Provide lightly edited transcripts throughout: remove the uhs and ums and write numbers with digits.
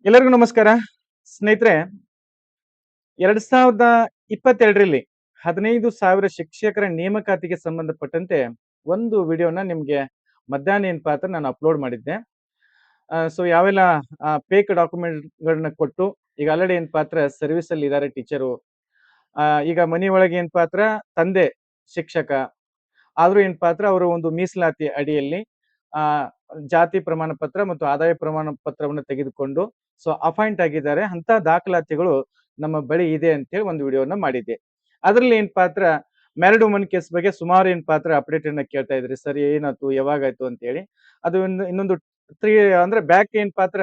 ಎಲ್ಲರಿಗೂ ನಮಸ್ಕಾರ. ಸ್ನೇಹಿತರೆ, 2022ರಲ್ಲಿ 15,000 ಶಿಕ್ಷಕರ ನೇಮಕಾತಿಗೆ ಸಂಬಂಧಪಟ್ಟಂತೆ ಒಂದು ವಿಡಿಯೋನ ನಿಮ್ಗೆ ಮಧ್ಯಾಹ್ನ ಏನಪ್ಪಾ ಅಂತ ನಾನು ಅಪ್ಲೋಡ್ ಮಾಡಿದ್ದೆ. ಸೊ ಯಾವೆಲ್ಲ ಫೇಕ್ ಡಾಕ್ಯುಮೆಂಟ್‌ಗಳನ್ನ ಕೊಟ್ಟು ಈಗ ಆಲ್ರೆಡಿ ಏನಪ್ಪಾ ಅಂದ್ರೆ ಸರ್ವಿಸ್ ಅಲ್ಲಿ ಇದ್ದಾರೆ ಟೀಚರು. ಈಗ ಮನೆ ಒಳಗೆ ಏನಪ್ಪಾ ಅಂದ್ರೆ ತಂದೆ ಶಿಕ್ಷಕ. ಆದ್ರೂ ಏನಪ್ಪಾ ಅಂದ್ರೆ ಅವರು ಒಂದು ಮೀಸಲಾತಿ ಅಡಿಯಲ್ಲಿ ಆ ಜಾತಿ ಪ್ರಮಾಣ ಪತ್ರ ಮತ್ತು ಆದಾಯ ಪ್ರಮಾಣ ಪತ್ರವನ್ನು ತೆಗೆದುಕೊಂಡು ಸೊ ಅಪಾಯಿಂಟ್ ಆಗಿದ್ದಾರೆ. ಅಂತ ದಾಖಲಾತಿಗಳು ನಮ್ಮ ಬಳಿ ಇದೆ ಅಂತೇಳಿ ಒಂದು ವಿಡಿಯೋನ ಮಾಡಿದ್ದೆ. ಅದ್ರಲ್ಲಿ ಏನಪ್ಪಾ ಅಂದ್ರ ಮ್ಯಾರಿಡ್ ವುಮನ್ ಕೇಸ್ ಬಗ್ಗೆ ಸುಮಾರು ಏನಪ್ಪಾ ಅಂದ್ರ ಅಪ್ಡೇಟ್ ಅನ್ನ ಕೇಳ್ತಾ ಇದ್ರಿ. ಸರ್ ಏನಾಯ್ತು? ಯಾವಾಗಾಯ್ತು? ಅಂತೇಳಿ. ಅದು ಇನ್ನೊಂದು 3 ಅಂದ್ರೆ ಬ್ಯಾಕ್ ಏನಪ್ಪಾ ಅಂದ್ರ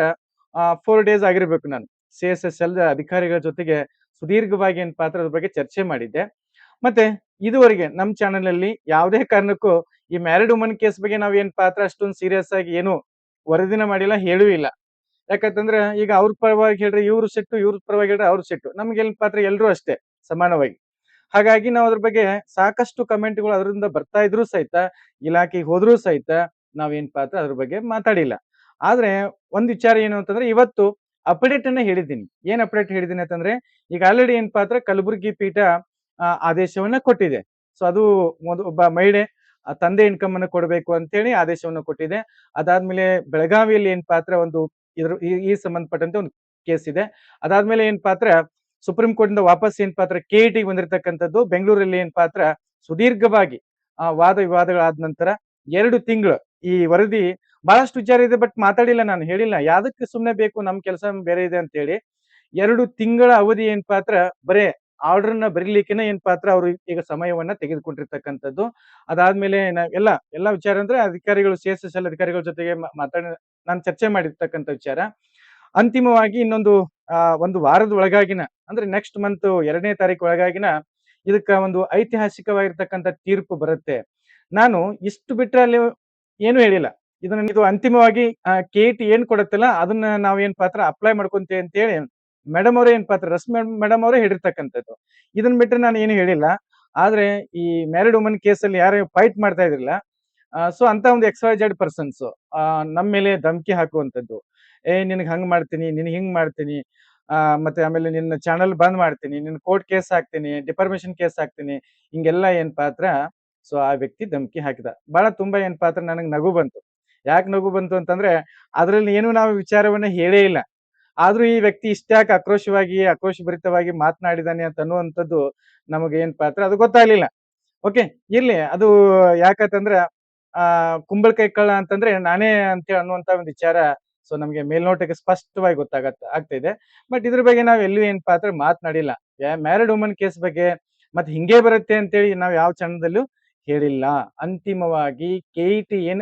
4 ಡೇಸ್ ಆಗಿರ್ಬೇಕು ನಾನು. CSSL ಅಧಿಕಾರಿಗಳ ಜೊತೆಗೆ ಸುದೀರ್ಘವಾಗಿ ಏನಪ್ಪಾ ಅಂದ್ರ ಅದ್ರ ಬಗ್ಗೆ ಚರ್ಚೆ ಮಾಡಿದ್ದೆ. ಮತ್ತೆ ಇದುವರೆಗೆ ನಮ್ಮ ಚಾನೆಲ್ ಅಲ್ಲಿ ಯಾವುದೇ ಕಾರಣಕ್ಕೂ ಈ ಮ್ಯಾರಿಡ್ ವುಮನ್ ಕೇಸ್ ಬಗ್ಗೆ ನಾವ್ ಏನಪ್ಪಾ ಅಂದ್ರ ಅಷ್ಟೊಂದು ಸೀರಿಯಸ್ ಆಗಿ ಏನು ವರದಿನ ಮಾಡಿಲ್ಲ, ಹೇಳೂ ಇಲ್ಲ. ಯಾಕಂತಂದ್ರೆ ಈಗ ಅವ್ರ ಪರವಾಗಿ ಹೇಳ್ರಿ ಇವ್ರು ಸಿಟ್ಟು, ಇವ್ರ ಪರವಾಗಿ ಹೇಳ್ರಿ ಅವ್ರು ಸಿಟ್ಟು. ನಮ್ಗೇನಪ್ಪಾ ಅಂದ್ರೆ ಎಲ್ರೂ ಅಷ್ಟೇ ಸಮಾನವಾಗಿ. ಹಾಗಾಗಿ ನಾವು ಅದ್ರ ಬಗ್ಗೆ ಸಾಕಷ್ಟು ಕಮೆಂಟ್‌ಗಳು ಅದರಿಂದ ಬರ್ತಾ ಇದ್ರು ಸಹಿತ, ಇಲಾಖೆಗೆ ಹೋದ್ರೂ ಸಹಿತ ನಾವೇನಪ್ಪಾ ಅಂದ್ರೆ ಅದ್ರ ಬಗ್ಗೆ ಮಾತಾಡಿಲ್ಲ. ಆದ್ರೆ ಒಂದ್ ವಿಚಾರ ಏನು ಅಂತಂದ್ರೆ ಇವತ್ತು ಅಪ್ಡೇಟ್ ಅನ್ನ ಹೇಳಿದ್ದೀನಿ. ಏನ್ ಅಪ್ಡೇಟ್ ಹೇಳಿದ್ದೀನಿ ಅಂತಂದ್ರೆ, ಈಗ ಆಲ್ರೆಡಿ ಏನಪ್ಪಾ ಅಂದ್ರೆ ಕಲಬುರಗಿ ಪೀಠ ಆದೇಶವನ್ನ ಕೊಟ್ಟಿದೆ. ಸೊ ಅದು ಒಬ್ಬ ಮಹಿಳೆ ತಂದೆ ಇನ್ಕಮ್ ಅನ್ನು ಕೊಡಬೇಕು ಅಂತೇಳಿ ಆದೇಶವನ್ನು ಕೊಟ್ಟಿದೆ. ಅದಾದ್ಮೇಲೆ ಬೆಳಗಾವಿಯಲ್ಲಿ ಏನಪ್ಪಾ ಅಂದ್ರೆ ಒಂದು ಈ ಸಂಬಂಧಪಟ್ಟಂತೆ ಒಂದು ಕೇಸ್ ಇದೆ. ಅದಾದ್ಮೇಲೆ ಏನಪ್ಪಾ ಅಂದ್ರೆ ಸುಪ್ರೀಂ ಕೋರ್ಟ್ ಇಂದ ವಾಪಸ್ ಏನಪ್ಪಾ ಅಂದ್ರೆ KET ಬಂದಿರತಕ್ಕಂಥದ್ದು. ಬೆಂಗಳೂರಲ್ಲಿ ಏನಪ್ಪಾ ಅಂದ್ರೆ ಸುದೀರ್ಘವಾಗಿ ವಾದ ವಿವಾದಗಳಾದ ನಂತರ 2 ತಿಂಗಳು ಈ ವರದಿ ಬಹಳಷ್ಟು ವಿಚಾರ ಇದೆ ಬಟ್ ಮಾತಾಡಿಲ್ಲ, ನಾನು ಹೇಳಿಲ್ಲ. ಯಾದಕ್ಕೆ ಸುಮ್ನೆ ಬೇಕು, ನಮ್ ಕೆಲಸ ಬೇರೆ ಇದೆ ಅಂತ ಹೇಳಿ 2 ತಿಂಗಳ ಅವಧಿ ಏನಪ್ಪಾ ಅಂದ್ರೆ ಬರೇ ಆರ್ಡರ್‌ನ ಬರೀಲಿಕ್ಕೆನೇ ಏನಪ್ಪಾ ಅಂದ್ರೆ ಅವರು ಈಗ ಸಮಯವನ್ನ ತೆಗೆದುಕೊಂಡಿರ್ತಕ್ಕಂಥದ್ದು. ಅದಾದ್ಮೇಲೆ ಎಲ್ಲ ವಿಚಾರ ಅಂದ್ರೆ ಅಧಿಕಾರಿಗಳು CSSL ಅಧಿಕಾರಿಗಳ ಜೊತೆಗೆ ಮಾತಾಡಿ ನಾನು ಚರ್ಚೆ ಮಾಡಿರ್ತಕ್ಕಂಥ ವಿಚಾರ. ಅಂತಿಮವಾಗಿ ಇನ್ನೊಂದು ಒಂದು ವಾರದ ಒಳಗಾಗಿನ ಅಂದ್ರೆ ನೆಕ್ಸ್ಟ್ ಮಂತ್ 2ನೇ ತಾರೀಕು ಒಳಗಾಗಿನ ಇದಕ್ಕ ಒಂದು ಐತಿಹಾಸಿಕವಾಗಿರ್ತಕ್ಕಂಥ ತೀರ್ಪು ಬರುತ್ತೆ. ನಾನು ಇಷ್ಟು ಬಿಟ್ರೆ ಅಲ್ಲಿ ಏನು ಹೇಳಿಲ್ಲ. ಇದು ಅಂತಿಮವಾಗಿ KET ಏನ್ ಕೊಡುತ್ತಲ್ಲ ಅದನ್ನ ನಾವೇನ್ ಪಾತ್ರ ಅಪ್ಲೈ ಮಾಡ್ಕೊಂತೀವಿ ಅಂತೇಳಿ ಮೇಡಮ್ ಅವರೇ ಏನ್ ಪಾತ್ರ ರಶ್ಮಿ ಮೇಡಮ್ ಅವರೇ ಹೇಳಿರ್ತಕ್ಕಂಥದ್ದು. ಇದನ್ನ ಬಿಟ್ರೆ ನಾನು ಏನು ಹೇಳಿಲ್ಲ. ಆದ್ರೆ ಈ ಮ್ಯಾರಿಡ್ ವುಮನ್ ಕೇಸಲ್ಲಿ ಯಾರು ಫೈಟ್ ಮಾಡ್ತಾ ಇದ್ರಲ್ಲ, ಸೊ ಅಂತ ಒಂದು XYZ ಪರ್ಸನ್ಸ್ ನಮ್ಮ ಮೇಲೆ ಧಮಕಿ ಹಾಕುವಂಥದ್ದು. ನಿನಗ್ ಹಂಗ್ ಮಾಡ್ತೀನಿ, ನಿನಗ್ ಹಿಂಗ್ ಮಾಡ್ತೀನಿ, ಮತ್ತೆ ಆಮೇಲೆ ನಿನ್ನ ಚಾನಲ್ ಬಂದ್ ಮಾಡ್ತೀನಿ, ನಿನ್ನ ಕೋರ್ಟ್ ಕೇಸ್ ಹಾಕ್ತೀನಿ, ಡಿಫಾರ್ಮೇಶನ್ ಕೇಸ್ ಹಾಕ್ತೀನಿ, ಹಿಂಗೆಲ್ಲ ಏನ್ ಪಾತ್ರ ಸೊ ಆ ವ್ಯಕ್ತಿ ಧಮಕಿ ಹಾಕಿದ. ಬಹಳ ತುಂಬಾ ಏನ್ ಪಾತ್ರ ನನಗ್ ನಗು ಬಂತು. ಯಾಕೆ ನಗು ಬಂತು ಅಂತಂದ್ರೆ ಅದ್ರಲ್ಲಿ ಏನು ನಾವು ವಿಚಾರವನ್ನ ಹೇಳೇ ಇಲ್ಲ. ಆದ್ರೂ ಈ ವ್ಯಕ್ತಿ ಇಷ್ಟ್ಯಾಕೆ ಆಕ್ರೋಶಭರಿತವಾಗಿ ಮಾತನಾಡಿದಾನೆ ಅಂತ ಅನ್ನುವಂಥದ್ದು ನಮಗೆ ಏನ್ ಪಾತ್ರ ಅದು ಗೊತ್ತಾಗ್ಲಿಲ್ಲ. ಓಕೆ, ಇರ್ಲಿ ಅದು. ಯಾಕಂತಂದ್ರ ಕುಂಬಳಕಾಯಿ ಕಳ್ಳ ಅಂತಂದ್ರೆ ನಾನೇ ಅಂತೇಳಿ ಅನ್ನುವಂತ ಒಂದು ವಿಚಾರ ಸೊ ನಮ್ಗೆ ಮೇಲ್ನೋಟಕ್ಕೆ ಸ್ಪಷ್ಟವಾಗಿ ಆಗ್ತಾ ಇದೆ. ಬಟ್ ಇದ್ರ ಬಗ್ಗೆ ನಾವ್ ಎಲ್ಲೂ ಏನಪ್ಪಾ ಅಂದ್ರೆ ಮಾತನಾಡಿಲ್ಲ. ಮ್ಯಾರಿಡ್ ವುಮನ್ ಕೇಸ್ ಬಗ್ಗೆ ಮತ್ತೆ ಹಿಂಗೆ ಬರುತ್ತೆ ಅಂತೇಳಿ ನಾವ್ ಯಾವ ಚಾನಲ್ದಲ್ಲೂ ಹೇಳಿಲ್ಲ. ಅಂತಿಮವಾಗಿ KET ಏನ್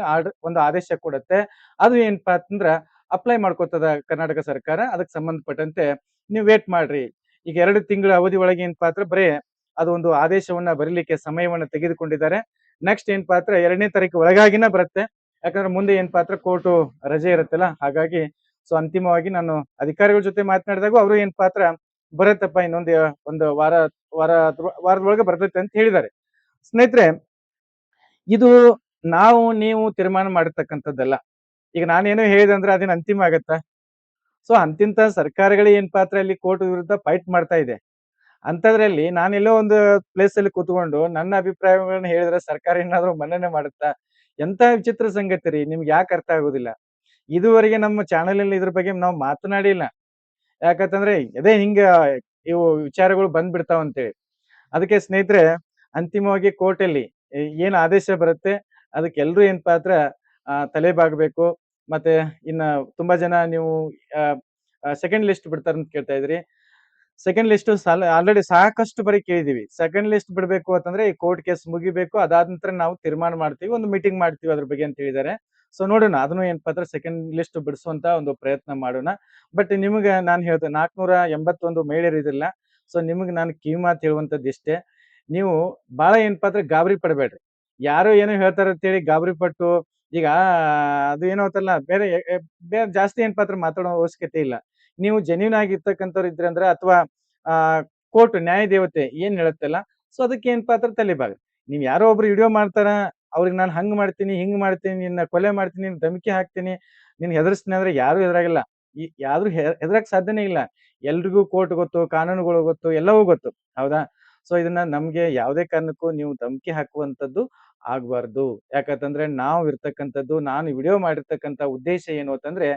ಒಂದು ಆದೇಶ ಕೊಡುತ್ತೆ ಅದು ಏನಪ್ಪಾ ಅಂತಂದ್ರ ಅಪ್ಲೈ ಮಾಡ್ಕೋತದ ಕರ್ನಾಟಕ ಸರ್ಕಾರ. ಅದಕ್ಕೆ ಸಂಬಂಧಪಟ್ಟಂತೆ ನೀವು ವೇಟ್ ಮಾಡ್ರಿ. ಈಗ 2 ತಿಂಗಳ ಅವಧಿ ಒಳಗೆ ಏನಪ್ಪಾ ಅಂದ್ರೆ ಬರೇ ಅದು ಒಂದು ಆದೇಶವನ್ನ ಬರೀಲಿಕ್ಕೆ ಸಮಯವನ್ನ ತೆಗೆದುಕೊಂಡಿದ್ದಾರೆ. ನೆಕ್ಸ್ಟ್ ಏನಪ್ಪಾ ಅಂದ್ರೆ 2ನೇ ತಾರೀಕು ಒಳಗಾಗಿನ ಬರುತ್ತೆ. ಯಾಕಂದ್ರೆ ಮುಂದೆ ಏನಪ್ಪಾ ಅಂದ್ರೆ ಕೋರ್ಟು ರಜೆ ಇರುತ್ತಲ್ಲ, ಹಾಗಾಗಿ ಸೊ ಅಂತಿಮವಾಗಿ ನಾನು ಅಧಿಕಾರಿಗಳ ಜೊತೆ ಮಾತನಾಡಿದಾಗ ಅವರು ಏನಪ್ಪಾ ಅಂದ್ರೆ ಬರತ್ತಪ್ಪ ಇನ್ನೊಂದು ಒಂದು ವಾರದೊಳಗೆ ಬರ್ತೈತೆ ಅಂತ ಹೇಳಿದ್ದಾರೆ. ಸ್ನೇಹಿತರೆ, ಇದು ನಾವು ನೀವು ತೀರ್ಮಾನ ಮಾಡಿರ್ತಕ್ಕಂಥದ್ದಲ್ಲ. ಈಗ ನಾನೇನೋ ಹೇಳಿದೆ ಅಂದ್ರೆ ಅದೇನು ಅಂತಿಮ ಆಗತ್ತಾ? ಸೊ ಅಂತಿಂತ ಸರ್ಕಾರಗಳೇ ಏನ್ ಪಾತ್ರ ಇಲ್ಲಿ ಕೋರ್ಟ್ ವಿರುದ್ಧ ಫೈಟ್ ಮಾಡ್ತಾ ಇದೆ. ಅಂತದ್ರಲ್ಲಿ ನಾನೆಲ್ಲೋ ಒಂದು ಪ್ಲೇಸ್ ಅಲ್ಲಿ ಕೂತ್ಕೊಂಡು ನನ್ನ ಅಭಿಪ್ರಾಯಗಳನ್ನ ಹೇಳಿದ್ರೆ ಸರ್ಕಾರ ಏನಾದ್ರು ಮನ್ನಣೆ ಮಾಡುತ್ತಾ? ಎಂತ ವಿಚಿತ್ರ ಸಂಗತಿ ರೀ! ನಿಮ್ಗೆ ಯಾಕೆ ಅರ್ಥ ಆಗುದಿಲ್ಲ? ಇದುವರೆಗೆ ನಮ್ಮ ಚಾನೆಲ್ ಅಲ್ಲಿ ಇದ್ರ ಬಗ್ಗೆ ನಾವು ಮಾತನಾಡಿಲ್ಲ. ಯಾಕಂತಂದ್ರೆ ಅದೇ ಹಿಂಗ ಇವು ವಿಚಾರಗಳು ಬಂದ್ಬಿಡ್ತಾವ ಅಂತೇಳಿ. ಅದಕ್ಕೆ ಸ್ನೇಹಿತರೆ, ಅಂತಿಮವಾಗಿ ಕೋರ್ಟ್ ಅಲ್ಲಿ ಏನ್ ಆದೇಶ ಬರುತ್ತೆ ಅದಕ್ಕೆ ಎಲ್ರೂ ಏನಪ್ಪಾ ಅಂದ್ರೆ ತಲೆ ಬಾಗ್ಬೇಕು. ಮತ್ತೆ ಇನ್ನ ತುಂಬಾ ಜನ ನೀವು ಸೆಕೆಂಡ್ ಲಿಸ್ಟ್ ಬಿಡ್ತಾರಂತ ಕೇಳ್ತಾ ಇದ್ರಿ. ಸೆಕೆಂಡ್ ಲಿಸ್ಟ್ ಆಲ್ರೆಡಿ ಸಾಕಷ್ಟು ಬಾರಿ ಕೇಳಿದೀವಿ. ಸೆಕೆಂಡ್ ಲಿಸ್ಟ್ ಬಿಡ್ಬೇಕು ಅಂತಂದ್ರೆ ಈ ಕೋರ್ಟ್ ಕೇಸ್ ಮುಗಿಬೇಕು. ಅದಾದ ನಂತರ ನಾವು ತೀರ್ಮಾನ ಮಾಡ್ತೀವಿ. ಒಂದು ಮೀಟಿಂಗ್ ಮಾಡ್ತೀವಿ ಅದ್ರ ಬಗ್ಗೆ ಅಂತ ಹೇಳಿದ್ದಾರೆ. ಸೊ ನೋಡೋಣ, ಅದನ್ನು ಏನಪ್ಪಾ ಅಂದ್ರೆ ಸೆಕೆಂಡ್ ಲಿಸ್ಟ್ ಬಿಡಿಸುವಂತ ಒಂದು ಪ್ರಯತ್ನ ಮಾಡೋಣ. ಬಟ್ ನಿಮ್ಗೆ ನಾನು ಹೇಳ್ದೆ 481 ಮಹಿಳೆಯರು ಇದಿಲ್ಲ. ಸೊ ನಿಮ್ಗೆ ನಾನು ಕಿವಿಮಾತು ಹೇಳುವಂತದ್ದು ಇಷ್ಟೇ. ನೀವು ಬಹಳ ಏನಪ್ಪಾ ಅಂದ್ರೆ ಗಾಬರಿ ಪಡಬೇಡ್ರಿ. ಯಾರೋ ಏನೋ ಹೇಳ್ತಾರ ಅಂತೇಳಿ ಗಾಬರಿ ಪಟ್ಟು ಈಗ ಅದು ಏನೋ ಅಂತಲ್ಲ ಬೇರೆ ಬೇರೆ ಜಾಸ್ತಿ ಏನಪ್ಪಾ ಅಂದ್ರೆ ಮಾತಾಡೋ ಅವಶ್ಯಕತೆ ಇಲ್ಲ. ನೀವು ಜೆನ್ಯೂನ್ ಆಗಿರ್ತಕ್ಕಂಥವ್ರು ಇದ್ರಿ ಅಂದ್ರೆ ಅಥವಾ ಆ ಕೋರ್ಟ್ ನ್ಯಾಯ ದೇವತೆ ಏನ್ ಹೇಳುತ್ತಲ್ಲ, ಸೊ ಅದಕ್ಕೆ ಏನಪ್ಪಾ ಅಂದ್ರೆ ತಲೆಬಾಗಿ. ನೀವ್ ಯಾರೋ ಒಬ್ರು ವಿಡಿಯೋ ಮಾಡ್ತಾರ, ಅವ್ರಿಗೆ ನಾನು ಹಂಗ್ ಮಾಡ್ತೀನಿ, ಹಿಂಗ್ ಮಾಡ್ತೀನಿ, ನಿನ್ನ ಕೊಲೆ ಮಾಡ್ತೀನಿ, ನಿನ್ ಧಮಕಿ ಹಾಕ್ತೀನಿ, ನಿನ್ ಹೆದರ್ಸ್ತೀನಿ ಅಂದ್ರೆ ಯಾರು ಎದುರಾಗಿಲ್ಲ. ಯಾವ್ದು ಹೆದರಕ್ ಸಾಧ್ಯನೇ ಇಲ್ಲ. ಎಲ್ರಿಗೂ ಕೋರ್ಟ್ ಗೊತ್ತು, ಕಾನೂನುಗಳು ಗೊತ್ತು, ಎಲ್ಲವೂ ಗೊತ್ತು. ಹೌದಾ? ಸೊ ಇದನ್ನ ನಮ್ಗೆ ಯಾವುದೇ ಕಾರಣಕ್ಕೂ ನೀವು ಧಮಕಿ ಹಾಕುವಂತದ್ದು ಆಗ್ಬಾರ್ದು. ಯಾಕಂತಂದ್ರೆ ನಾವು ಇರ್ತಕ್ಕಂಥದ್ದು, ನಾನು ವಿಡಿಯೋ ಮಾಡಿರ್ತಕ್ಕಂಥ ಉದ್ದೇಶ ಏನು ಅಂತಂದ್ರೆ,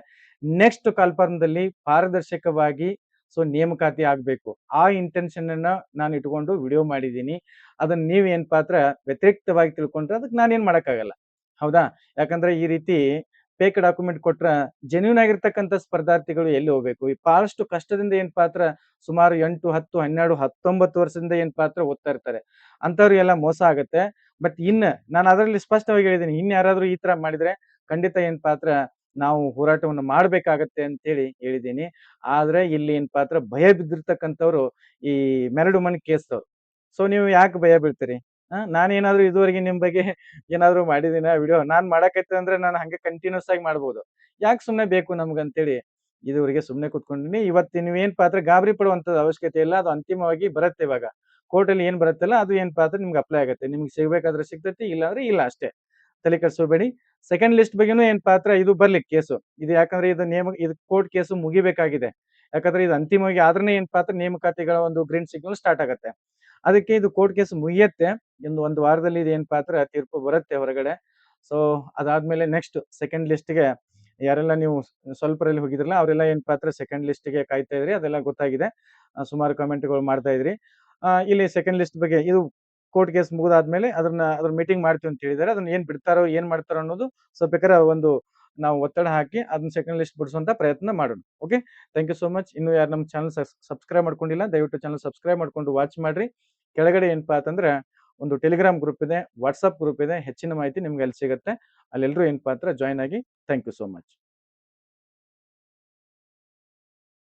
ನೆಕ್ಸ್ಟ್ ಕಾಲ್ಪರ್ನದಲ್ಲಿ ಪಾರದರ್ಶಕವಾಗಿ ನೇಮಕಾತಿ ಆಗ್ಬೇಕು. ಆ ಇಂಟೆನ್ಷನ್ ಅನ್ನ ನಾನು ಇಟ್ಕೊಂಡು ವಿಡಿಯೋ ಮಾಡಿದೀನಿ. ಅದನ್ನ ನೀವ್ ಏನಪ್ಪಾ ಪಾತ್ರ ವ್ಯತಿರಿಕ್ತವಾಗಿ ತಿಳ್ಕೊಂಡ್ರೆ ಅದಕ್ಕೆ ನಾನೇನ್ ಮಾಡಕ್ಕಾಗಲ್ಲ. ಹೌದಾ? ಯಾಕಂದ್ರೆ ಈ ರೀತಿ ಫೇಕ್ ಡಾಕ್ಯುಮೆಂಟ್ ಕೊಟ್ರ ಜೆನ್ಯೂನ್ ಆಗಿರ್ತಕ್ಕಂಥ ಸ್ಪರ್ಧಾರ್ಥಿಗಳು ಎಲ್ಲಿ ಹೋಗ್ಬೇಕು? ಈ ಬಹಳಷ್ಟು ಕಷ್ಟದಿಂದ ಏನ್ ಪಾತ್ರ ಸುಮಾರು 8, 10, 12, 19 ವರ್ಷದಿಂದ ಏನ್ ಪಾತ್ರ ಓದ್ತಾ ಇರ್ತಾರೆ. ಅಂತವ್ರಿಗೆಲ್ಲ ಮೋಸ ಆಗತ್ತೆ. ಬಟ್ ನಾನು ಅದರಲ್ಲಿ ಸ್ಪಷ್ಟವಾಗಿ ಹೇಳಿದೀನಿ. ಯಾರಾದ್ರೂ ಈ ತರ ಮಾಡಿದ್ರೆ ಖಂಡಿತ ಏನ್ ಪಾತ್ರ ನಾವು ಹೋರಾಟವನ್ನು ಮಾಡ್ಬೇಕಾಗತ್ತೆ ಅಂತೇಳಿ ಹೇಳಿದೀನಿ. ಆದ್ರೆ ಇಲ್ಲಿ ಏನ್ ಪಾತ್ರ ಭಯ ಬಿದ್ದಿರ್ತಕ್ಕಂಥವ್ರು ಈ ಮೆರಡು ಮಣ್ ಕೇಸ್‌ದವ್ರು. ನೀವು ಯಾಕೆ ಭಯ ಬೀಳ್ತೀರಿ? ನಾನೇನಾದ್ರೂ ಇದುವರೆಗೆ ನಿಮ್ ಬಗ್ಗೆ ಏನಾದ್ರು ಮಾಡಿದೀನಾ ವಿಡಿಯೋ? ನಾನ್ ಮಾಡಕೈತೆ ಅಂದ್ರೆ ನಾನು ಹಂಗೆ ಕಂಟಿನ್ಯೂಸ್ ಆಗಿ ಮಾಡ್ಬೋದು. ಯಾಕ್ ಸುಮ್ನೆ ಬೇಕು ನಮ್ಗಂತೇಳಿ ಇದುವರೆಗೆ ಸುಮ್ನೆ ಕೂತ್ಕೊಂಡಿನಿ. ಇವತ್ತು ನೀವೇನ್ ಪಾತ್ರ ಗಾಬರಿ ಪಡುವಂತದ್ದು ಅವಶ್ಯಕತೆ ಇಲ್ಲ. ಅದು ಅಂತಿಮವಾಗಿ ಬರತ್ತೆ ಇವಾಗ. ಕೋರ್ಟಲ್ಲಿ ಏನ್ ಬರತ್ತಲ್ಲ ಅದು ಏನ್ ಪಾತ್ರ ನಿಮ್ಗೆ ಅಪ್ಲೈ ಆಗತ್ತೆ. ನಿಮ್ಗೆ ಸಿಗ್ಬೇಕಾದ್ರೆ ಸಿಗ್ತೈತಿ, ಇಲ್ಲ ಅಂದ್ರೆ ಇಲ್ಲ ಅಷ್ಟೇ. ತಲೆ ಕೆಡ್ಸ್ಕೋಬೇಡಿ. ಸೆಕೆಂಡ್ ಲಿಸ್ಟ್ ಬಗ್ಗೆನೂ ಏನ್ ಪಾತ್ರ ಇದು ಬರ್ಲಿ ಕೇಸು. ಇದು ಯಾಕಂದ್ರೆ ಇದು ಕೋರ್ಟ್ ಕೇಸು ಮುಗಿಬೇಕಾಗಿದೆ. ಯಾಕಂದ್ರೆ ಇದು ಅಂತಿಮವಾಗಿ ಆದ್ರೇನೆ ಏನ್ ಪಾತ್ರ ನೇಮಕಾತಿಗಳ ಒಂದು ಗ್ರೀನ್ ಸಿಗ್ನಲ್ ಸ್ಟಾರ್ಟ್ ಆಗತ್ತೆ. ಅದಕ್ಕೆ ಇದು ಕೋರ್ಟ್ ಕೇಸ್ ಮುಗಿಯತ್ತೆ. ಒಂದು ವಾರದಲ್ಲಿ ಇದು ಏನ್ ಪಾತ್ರ ತೀರ್ಪು ಬರುತ್ತೆ ಹೊರಗಡೆ. ಸೊ ಅದಾದ್ಮೇಲೆ ನೆಕ್ಸ್ಟ್ ಸೆಕೆಂಡ್ ಲಿಸ್ಟ್‌ಗೆ ಯಾರೆಲ್ಲ ನೀವು ಸ್ವಲ್ಪರಲ್ಲಿ ಹೋಗಿದ್ರಲ್ಲ ಅವರೆಲ್ಲ ಏನ್ ಪಾತ್ರ ಸೆಕೆಂಡ್ ಲಿಸ್ಟ್‌ಗೆ ಕಾಯ್ತಾ ಇದ್ರಿ. ಅದೆಲ್ಲ ಗೊತ್ತಾಗಿದೆ. ಸುಮಾರು ಕಾಮೆಂಟ್‌ಗಳು ಮಾಡ್ತಾ ಇದ್ರಿ. ಇಲ್ಲಿ ಸೆಕೆಂಡ್ ಲಿಸ್ಟ್ ಬಗ್ಗೆ ಇದು ಕೋರ್ಟ್ ಕೇಸ್ ಮುಗಿದಾದ್ಮೇಲೆ ಅದ್ರ ಮೀಟಿಂಗ್ ಮಾಡ್ತೀವಿ ಅಂತ ಹೇಳಿದ್ದಾರೆ. ಅದನ್ನ ಏನ್ ಬಿಡ್ತಾರೋ, ಏನ್ ಮಾಡ್ತಾರೋ ಅನ್ನೋದು ಬೇಕಾದ್ರೆ ಒಂದು ನಾವು ಒತ್ತಡ ಹಾಕಿ ಅದನ್ನ ಸೆಕೆಂಡ್ ಲಿಸ್ಟ್ ಬಿಡಿಸುವಂತ ಪ್ರಯತ್ನ ಮಾಡೋಣ. Okay. Thank you so much. ಇನ್ನು ಯಾರು ನಮ್ಮ ಚಾನಲ್ ಸಬ್ಸ್ಕ್ರೈಬ್ ಮಾಡ್ಕೊಂಡಿಲ್ಲ ದಯವಿಟ್ಟು ಚಾನಲ್ ಸಬ್ಸ್ಕ್ರೈಬ್ ಮಾಡ್ಕೊಂಡು ವಾಚ್ ಮಾಡ್ರಿ. ಕೆಳಗಡೆ ಏನಪ್ಪಾ ಅಂತಂದ್ರೆ ಒಂದು ಟೆಲಿಗ್ರಾಮ್ ಗ್ರೂಪ್ ಇದೆ, ವಾಟ್ಸಪ್ ಗ್ರೂಪ್ ಇದೆ. ಹೆಚ್ಚಿನ ಮಾಹಿತಿ ನಿಮ್ಗೆ ಅಲ್ಲಿ ಸಿಗುತ್ತೆ. ಅಲ್ಲೆಲ್ಲರೂ ಏನಪ್ಪಾ ಜಾಯ್ನ್ ಆಗಿ. Thank you so much.